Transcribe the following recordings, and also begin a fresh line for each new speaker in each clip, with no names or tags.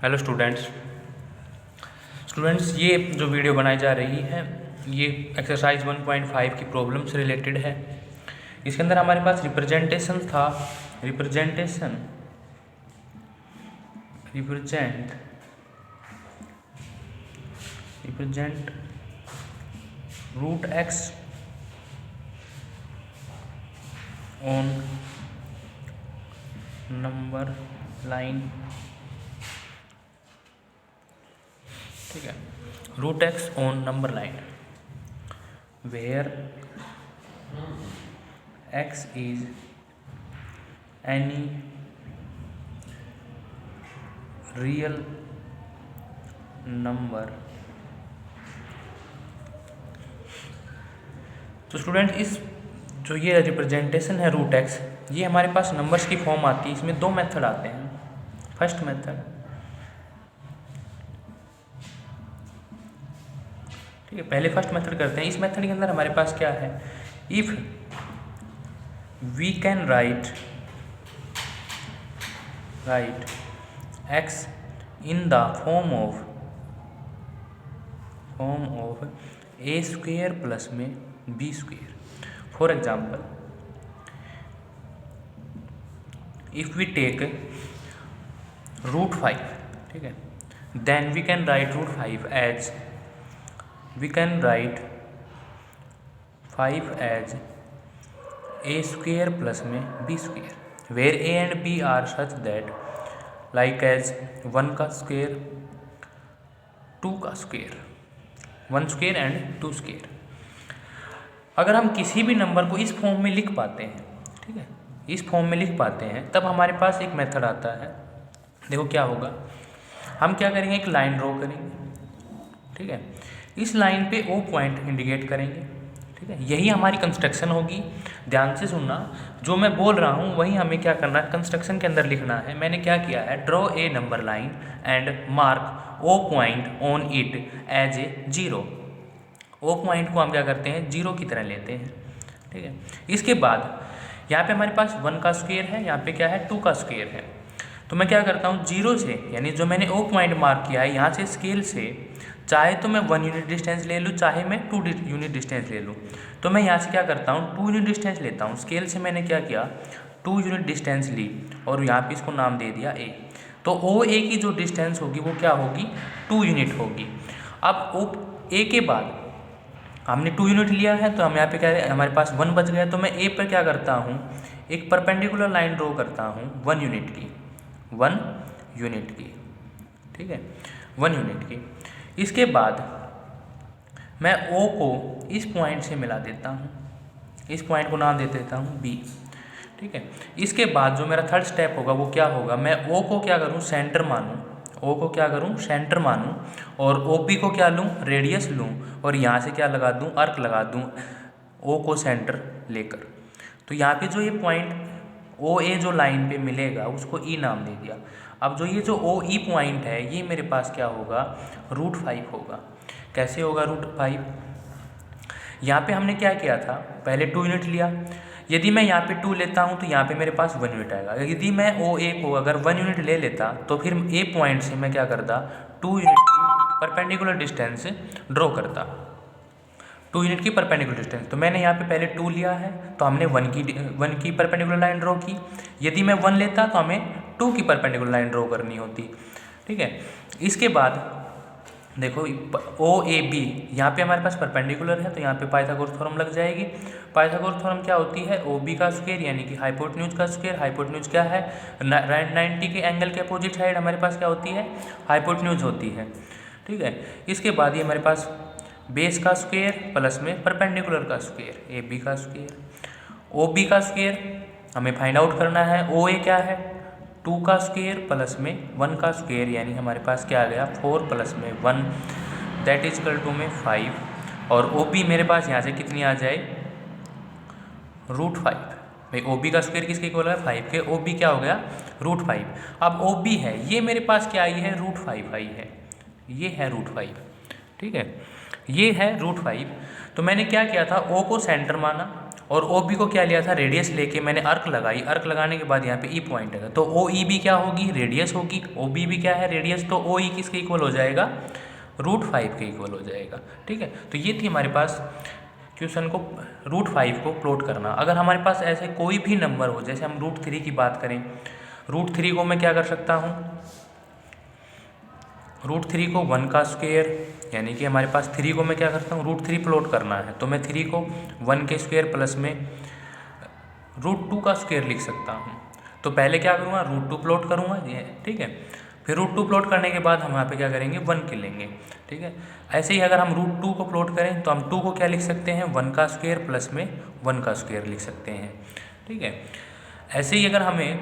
Hello students ये जो video बनाई जा रही है ये एक्सरसाइज 1.5 की प्रॉब्लम से रिलेटेड है। इसके अंदर हमारे पास represent root x on number line, ठीक है, root x on number line where x is any real number. तो स्टूडेंट इस जो ये रिप्रेजेंटेशन है रूट एक्स, ये हमारे पास नंबर्स की फॉर्म आती है। इसमें दो मेथड आते हैं। फर्स्ट मेथड, ठीक है, पहले फर्स्ट मेथड करते हैं। इस मेथड के अंदर हमारे पास क्या है, if we can write x in the form of a square plus में b square. For example, if we take root 5, ठीक है, then we can write root 5 as a square plus में b square, where a and b are such that like as 1 का square, 2 का square, 1 square and 2 square. अगर हम किसी भी number को इस फॉर्म में लिख पाते हैं, ठीक है, इस फॉर्म में लिख पाते हैं, तब हमारे पास एक मेथड आता है। देखो क्या होगा, हम क्या करेंगे, एक लाइन ड्रॉ करेंगे, ठीक है, इस लाइन पे ओ पॉइंट इंडिकेट करेंगे, ठीक है, यही हमारी कंस्ट्रक्शन होगी। ध्यान से सुनना, जो मैं बोल रहा हूँ वही हमें क्या करना है, कंस्ट्रक्शन के अंदर लिखना है। मैंने क्या किया है, draw a number line and mark O point on it as a 0। O point को हम क्या करते हैं, 0 की तरह लेते हैं, ठीक है। इसके बाद यहाँ पे हमारे पास 1 का स्क्वेयर है, यहाँ पे क्या है, 2 का स्क्वेयर है। तो मैं क्या करता हूँ, 0 से, यानी जो मैंने ओ पॉइंट मार्क किया है यहाँ से स्केल से, चाहे तो मैं 1 यूनिट डिस्टेंस ले लूँ, चाहे मैं 2 यूनिट डिस्टेंस ले लूँ। तो मैं यहाँ से क्या करता हूँ, 2 यूनिट डिस्टेंस लेता हूँ। स्केल से मैंने क्या किया, 2 यूनिट डिस्टेंस ली और यहाँ पे इसको नाम दे दिया ए। तो ओ ए की जो डिस्टेंस होगी वो क्या होगी, 2 यूनिट होगी। अब ओ ए के बाद हमने 2 यूनिट लिया है, तो हम यहाँ पे क्या है, हमारे पास 1 बच गया। तो मैं ए पर क्या करता हूँ, एक परपेंडिकुलर लाइन ड्रॉ करता हूँ 1 यूनिट की, ठीक है, 1 यूनिट की। इसके बाद मैं ओ को इस पॉइंट से मिला देता हूँ, इस पॉइंट को नाम दे देता हूँ बी, ठीक है। इसके बाद जो मेरा थर्ड स्टेप होगा वो क्या होगा, मैं ओ को क्या करूँ, सेंटर मानूँ, और ओ पी को क्या लूँ, रेडियस लूँ, और यहाँ से क्या लगा दूँ, आर्क लगा दूँ ओ को सेंटर लेकर। तो यहाँ पे जो ये पॉइंट ओ ए जो लाइन पे मिलेगा उसको ई नाम दे दिया। अब जो ये जो ओ ई पॉइंट है ये मेरे पास क्या होगा, रूट 5 होगा। कैसे होगा रूट 5, यहाँ पे हमने क्या किया था, पहले 2 यूनिट लिया। यदि मैं यहाँ पे 2 लेता हूँ तो यहाँ पे मेरे पास 1 यूनिट आएगा। यदि मैं ओ ए को अगर 1 यूनिट ले लेता तो फिर ए पॉइंट से मैं क्या करता, 2 यूनिट की परपेंडिकुलर डिस्टेंस ड्रॉ करता, 2 यूनिट की परपेंडिकुलर डिस्टेंस। तो मैंने यहाँ पे पहले 2 लिया है तो हमने 1 की परपेंडिकुलर लाइन ड्रॉ की। यदि मैं 1 लेता तो हमें 2 की परपेंडिकुलर लाइन ड्रॉ करनी होती, ठीक है। इसके बाद देखो ओ ए बी, यहाँ पे हमारे पास परपेंडिकुलर है तो यहाँ पे पाइथागोरस थ्योरम लग जाएगी। पाइथागोरस थ्योरम क्या होती है, ओ बी का स्क्वायर यानी कि हाइपोटेन्यूज का स्क्वायर। हाइपोटेन्यूज क्या है, 90 के एंगल के अपोजिट साइड हमारे पास क्या होती है, हाइपोटेन्यूज होती है, ठीक है। इसके बाद ये हमारे पास बेस का स्क्वायर प्लस में परपेंडिकुलर का स्क्वायर, ए बी का स्क्वायर। ओ बी का स्क्वायर हमें फाइंड आउट करना है। ओ ए क्या है, 2 का स्क्वायर प्लस में 1 का स्क्वायर, यानी हमारे पास क्या आ गया, 4 प्लस में 1 दैट इज इक्वल टू में 5। और ओ बी मेरे पास यहाँ से कितनी आ जाए, रूट 5। भाई ओ बी का स्क्वायर किसके इक्वल है, 5 के। ओ बी क्या हो गया, रूट 5। अब ओ बी है ये मेरे पास क्या आई है, रूट 5 आई है, ये है रूट 5, ठीक है, ये है रूट 5। तो मैंने क्या किया था, ओ को सेंटर माना और ओ बी को क्या लिया था, रेडियस लेके मैंने अर्क लगाई, अर्क लगाने के बाद यहाँ पे ई पॉइंट है, तो ओ ई बी क्या होगी, रेडियस होगी, ओ बी भी क्या है, रेडियस, तो ओ ई किसके इक्वल हो जाएगा, √5 के इक्वल हो जाएगा। ठीक है, तो ये थी हमारे पास क्वेश्चन को √5 को प्लॉट करना। अगर हमारे पास ऐसे कोई भी नंबर हो, जैसे हम √3 की बात करें, √3 को मैं क्या कर सकता हूँ, √3 को 1 का स्क्वायर, यानी कि हमारे पास 3 को मैं क्या करता हूँ, √3 प्लॉट करना है, तो मैं 3 को 1 के स्क्वायर प्लस में √2 का स्क्वायर लिख सकता हूँ। तो पहले क्या करूँगा, √2 प्लॉट करूँगा ये, ठीक है, फिर √2 प्लॉट करने के बाद हम यहाँ पे क्या करेंगे, 1 के लेंगे। ठीक है, ऐसे ही अगर हम √2 को प्लॉट करें तो हम 2 को क्या लिख सकते हैं, 1 का स्क्वायर प्लस में 1 का स्क्वायर लिख सकते हैं। ठीक है, ऐसे ही अगर हमें,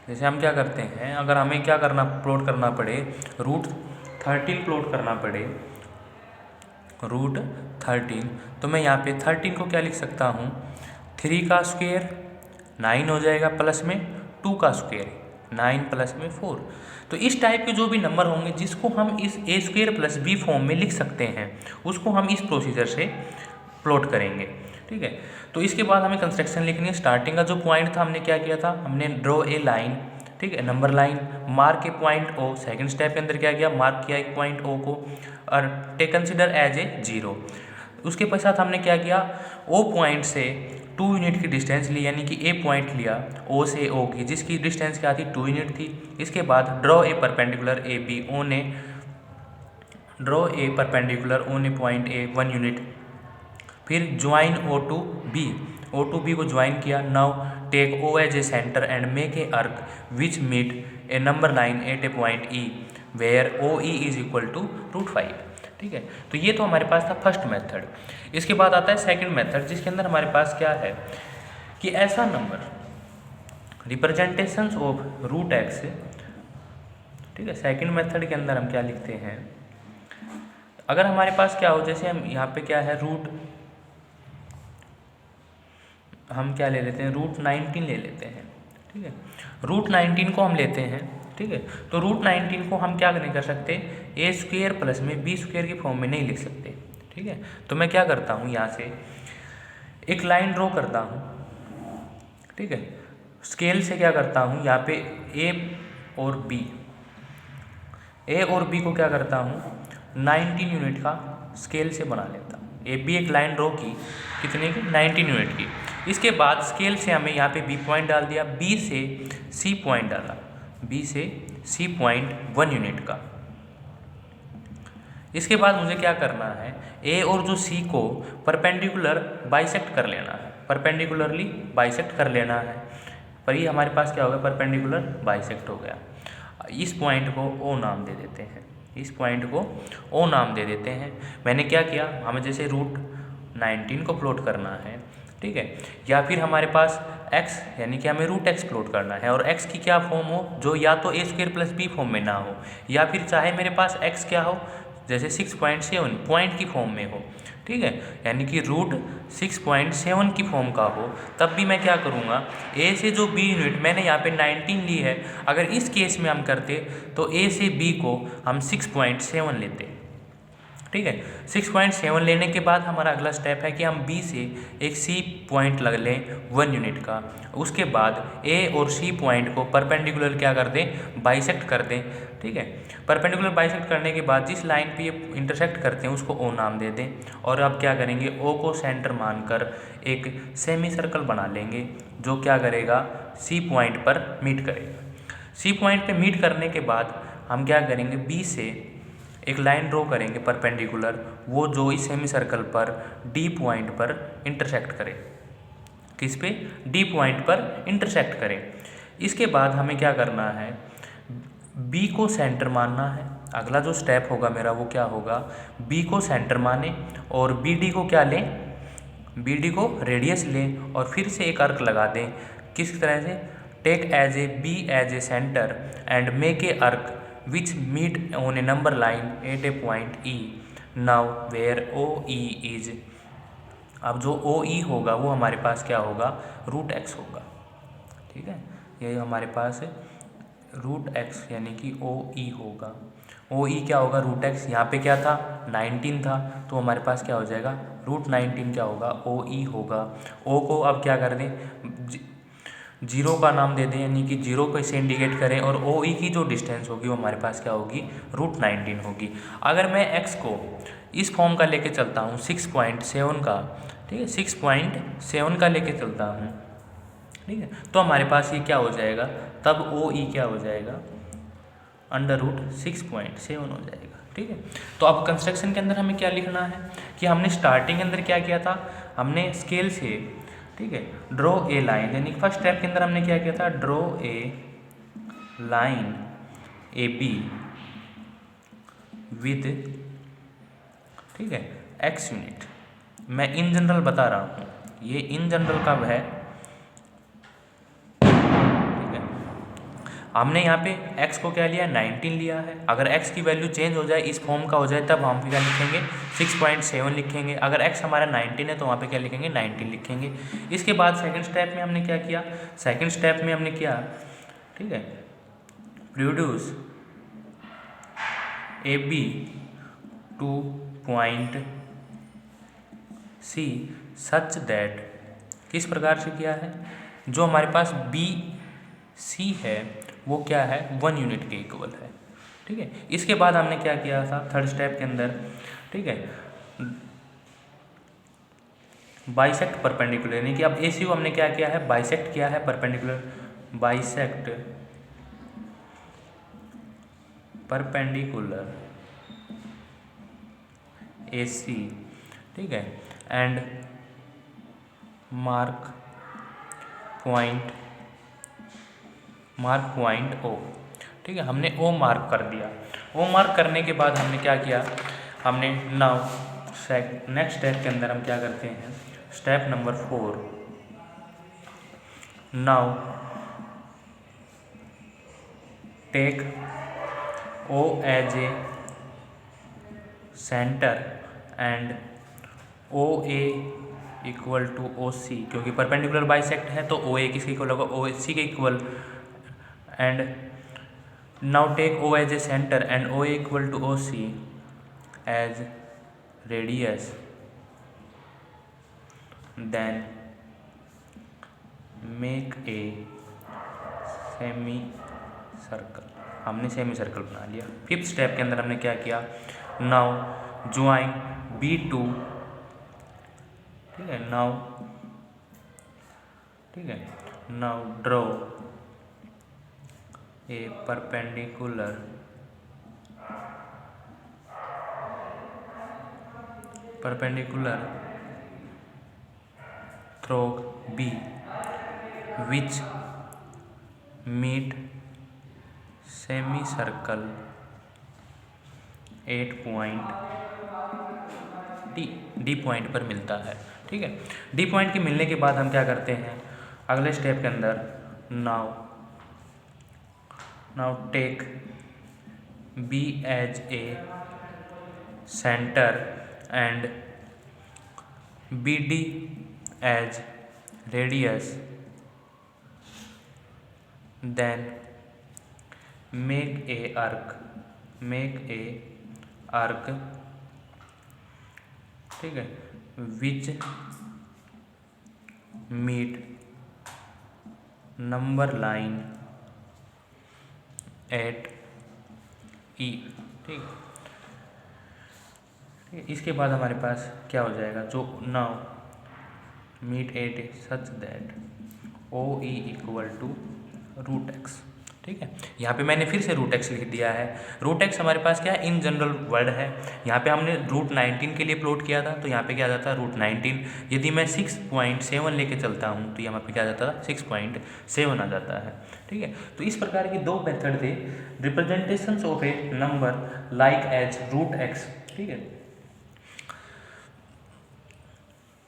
जैसे हम क्या करते हैं, अगर हमें क्या करना, प्लॉट करना पड़े, √13 प्लॉट करना पड़े, √13, तो मैं यहाँ पे 13 को क्या लिख सकता हूँ, 3 का स्क्वायर 9 हो जाएगा, प्लस में 2 का स्क्वायर 9 प्लस में 4। तो इस टाइप के जो भी नंबर होंगे जिसको हम इस ए स्क्वायर प्लस बी फॉर्म में लिख सकते हैं, उसको हम इस प्रोसीजर से प्लॉट करेंगे। ठीक है, तो इसके बाद हमें कंस्ट्रक्शन लिखनी है। स्टार्टिंग का जो पॉइंट था हमने क्या किया था, हमने ड्रॉ ए लाइन, ठीक है, नंबर लाइन, मार्क ए पॉइंट ओ, सेकंड स्टेप के अंदर क्या किया, मार्क किया एक पॉइंट ओ को और टेक कंसिडर एज ए 0। उसके पश्चात हमने क्या किया, ओ पॉइंट से 2 यूनिट की डिस्टेंस ली, यानी कि ए पॉइंट लिया ओ से ओ की, जिसकी डिस्टेंस क्या थी, 2 यूनिट थी। इसके बाद draw a perpendicular a b, O ने ड्रॉ ए परपेंडिकुलर ओ ने पॉइंट ए 1 यूनिट, फिर join O to B, O to B को ज्वाइन किया। Now take O as a centre and make a arc which meet a number line at a point E where O E is equal to √5। ठीक है, तो ये तो हमारे पास था first method. इसके बाद आता है सेकंड मेथड, जिसके अंदर हमारे पास क्या है कि ऐसा नंबर रिप्रेजेंटेशंस ऑफ √x, ठीक है, सेकंड मेथड के अंदर हम क्या लिखते हैं, अगर हमारे पास क्या हो, जैसे हम यहाँ पे क्या है, हम क्या ले लेते हैं, √19 ले लेते हैं। ठीक है, √19 को हम लेते हैं। ठीक है, तो √19 को हम क्या नहीं कर सकते, ए स्क्वायर प्लस में बी स्क्वायर की फॉर्म में नहीं लिख सकते। ठीक है, तो मैं क्या करता हूँ, यहाँ से एक लाइन ड्रॉ करता हूँ। ठीक है, स्केल से क्या करता हूँ, यहाँ पे ए और बी को क्या करता हूँ, 19 यूनिट का स्केल से बना लेता हूँ। ए बी एक लाइन ड्रॉ की, कितने की, 19 यूनिट की। इसके बाद स्केल से हमें यहाँ पे बी पॉइंट डाल दिया, बी से सी पॉइंट डाला, बी से सी पॉइंट 1 यूनिट का। इसके बाद मुझे क्या करना है, ए और जो सी को परपेंडिकुलर बाइसेक्ट कर लेना है, परपेंडिकुलरली बाइसेक्ट कर लेना है। पर ये हमारे पास क्या हो गया, परपेंडिकुलर बाइसेक्ट हो गया। इस पॉइंट को ओ नाम दे देते हैं, इस पॉइंट को ओ नाम दे देते हैं। मैंने क्या किया, हमें जैसे √19 को प्लॉट करना है, ठीक है, या फिर हमारे पास x, यानी कि हमें √x प्लॉट करना है, और x की क्या फॉर्म हो, जो या तो ए स्क्वायर प्लस बी फॉर्म में ना हो, या फिर चाहे मेरे पास x क्या हो, जैसे 6.7 पॉइंट की फॉर्म में हो। ठीक है, यानी कि √6.7 की फॉर्म का हो, तब भी मैं क्या करूँगा, ए से जो बी यूनिट मैंने यहाँ पे 19 ली है, अगर इस केस में हम करते तो ए से बी को हम 6.7 लेते। ठीक है, 6.7 लेने के बाद हमारा अगला स्टेप है कि हम बी से एक सी पॉइंट लग लें 1 यूनिट का। उसके बाद ए और सी पॉइंट को परपेंडिकुलर क्या कर दें, बाइसेक्ट कर दें। ठीक है, परपेंडिकुलर बाइसेक्ट करने के बाद जिस लाइन पे ये इंटरसेक्ट करते हैं उसको ओ नाम दे दें, और अब क्या करेंगे, ओ को सेंटर मानकर एक सेमी सर्कल बना लेंगे, जो क्या करेगा, सी पॉइंट पर मीट करेगा। सी पॉइंट पे मीट करने के बाद हम क्या करेंगे, बी से एक लाइन ड्रॉ करेंगे परपेंडिकुलर, वो जो इस सेमी सर्कल पर डी पॉइंट पर इंटरसेक्ट करे, किस पे, डी पॉइंट पर इंटरसेक्ट करे। इसके बाद हमें क्या करना है, बी को सेंटर मानना है। अगला जो स्टेप होगा मेरा वो क्या होगा, बी को सेंटर माने और बी डी को क्या लें, बी डी को रेडियस लें, और फिर से एक अर्क लगा दें। किस तरह से, take as A B as a centre and make a arc which meet on a number line at a point E now where OE is। अब जो OE होगा वो हमारे पास क्या होगा, √x होगा। ठीक है, ये हमारे पास √x यानी कि OE होगा। ओ ई क्या होगा, रूट एक्स। यहाँ पे क्या था, 19 था, तो हमारे पास क्या हो जाएगा, रूट 19 क्या होगा, ओ ई होगा। ओ को अब क्या कर दें, जीरो का नाम दे दें, यानी कि जीरो को इसे इंडिकेट करें, और ओ ई की जो डिस्टेंस होगी वो हमारे पास क्या होगी, रूट 19 होगी। अगर मैं एक्स को इस फॉर्म का लेके चलता हूँ 6.7 का, ठीक है, 6.7 का लेके चलता हूँ, ठीक है, तो हमारे पास ये क्या हो जाएगा, तब ओ ई क्या हो जाएगा, अंडर रूट 6.7 हो जाएगा। ठीक है, तो अब कंस्ट्रक्शन के अंदर हमें क्या लिखना है कि हमने स्टार्टिंग के अंदर क्या किया था, हमने स्केल से, ठीक है, ड्रॉ ए लाइन, यानी फर्स्ट स्टेप के अंदर हमने क्या किया था, draw a line A be with, ठीक है, एक्स यूनिट। मैं इन जनरल बता रहा हूँ, ये इन जनरल कब है, ठीक है, हमने यहाँ पे x को क्या लिया, 19 लिया है। अगर x की वैल्यू चेंज हो जाए, इस फॉर्म का हो जाए, तब हम क्या लिखेंगे, 6.7 लिखेंगे। अगर x हमारा 19 है तो वहाँ पे क्या लिखेंगे, 19 लिखेंगे। इसके बाद सेकंड स्टेप में हमने क्या किया, सेकंड स्टेप में हमने किया, ठीक है, produce A B to point C such that, किस प्रकार से किया है, जो हमारे पास बी सी है वो क्या है, 1 यूनिट के इक्वल है। ठीक है, इसके बाद हमने क्या किया था थर्ड स्टेप के अंदर, ठीक है, बाइसेक्ट परपेंडिकुलर, यानी कि अब ए सी को हमने क्या किया है, बाइसेक्ट किया है, परपेंडिकुलर, बाइसेक्ट परपेंडिकुलर ए सी, ठीक है, एंड मार्क पॉइंट ओ। ठीक है, हमने ओ मार्क कर दिया। ओ मार्क करने के बाद हमने क्या किया, हमने नाउ नेक्स्ट स्टेप के अंदर हम क्या करते हैं, step number 4, now take O as a centre and O A equal to O C, क्योंकि परपेंडिकुलर बाइसेक्ट है तो ओ ए किसके इक्वल होगा, ओ सी के equal. And now take O as a centre and O A equal to O C as radius, then make a semi circle. हमने semi circle बना लिया। Fifth step के अंदर हमने क्या किया, नाउ ज्वाइन बी टू, ठीक है, नाउ, ठीक है, now draw a perpendicular through B which meet semi circle at point D point पर मिलता है। ठीक है, डी पॉइंट के मिलने के बाद हम क्या करते हैं, अगले स्टेप के अंदर now take B as a centre and B D as radius, then make a arc, ठीक है, which meet number line at E. ठीक है, इसके बाद हमारे पास क्या हो जाएगा, जो now meet at such that O E equal to root x. ठीक है, यहाँ पे मैंने फिर से रूट एक्स लिख दिया है। रूट एक्स हमारे पास क्या है, इन जनरल वर्ड है। यहाँ पे हमने रूट 19 के लिए प्लॉट किया था, तो यहाँ पे क्या आ जाता है, रूट 19। यदि मैं 6.7 लेके चलता हूँ तो यहाँ पे क्या आ जाता है, 6.7 आ जाता है। ठीक है, तो इस प्रकार की दो मेथड थे representation of a number like as root x. ठीक है,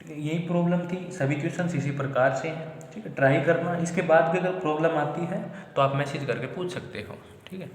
यही प्रॉब्लम थी, सभी क्वेश्चन इसी प्रकार से हैं। ठीक है, ट्राई करना। इसके बाद भी अगर प्रॉब्लम आती है तो आप मैसेज करके पूछ सकते हो। ठीक है।